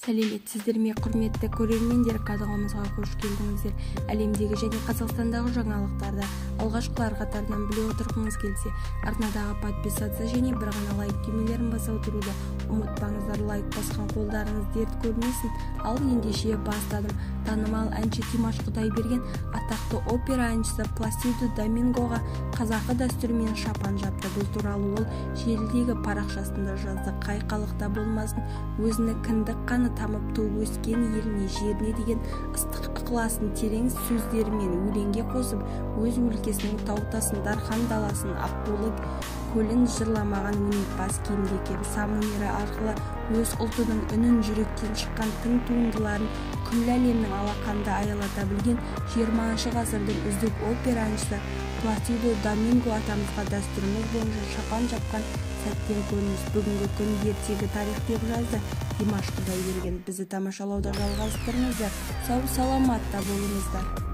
Сәлеметсіздер ме, құрметті көрермендер, каналымызға қош келдіңіздер. Әлемдегі және Қазақстандағы жаңалықтарды алғашқылар қатарынан біле отырғыңыз келсе, арнадағы подписаться және бір ғана лайк түймелерін баса отыруды ұмытпаңыздар. Лайк басқан қолдарыңыз дерт көрмесін. Ал ендеше бастадым. Танымал әнші Димаш Құдайберген атақты опера әншісі Пласидо Домингоға қазақы дәстүрмен шапан жапты. Бұл туралы ол желідегі парақшасында жазды. Қай қалықта болмасын, өзіні кіндік қаны тамып туып өскен еліне, жеріне деген ыстық ықыласын терең сөздерімен өлеңге қосып, өз өлкесінің таутасын, Дархан даласын, Аққулы көлін жырламаған өнерпаз кемде кем сам өнері арқылы өз ұлтының үнін, жүректен шыққан тың туындыларын күллі әлемнің алақанында аялата білген 20 ғасырдың үздік опера әншісі Пласидо Доминго атамызға дәстүріміз бойынша шапан жапқан сәттен көрініс. Бүгінгі күн ертегі тарих деп жазды Димаш Құдайберген. Бізді тамашалауда жалғастырыңыздар. Сау саламатта болыңыздар.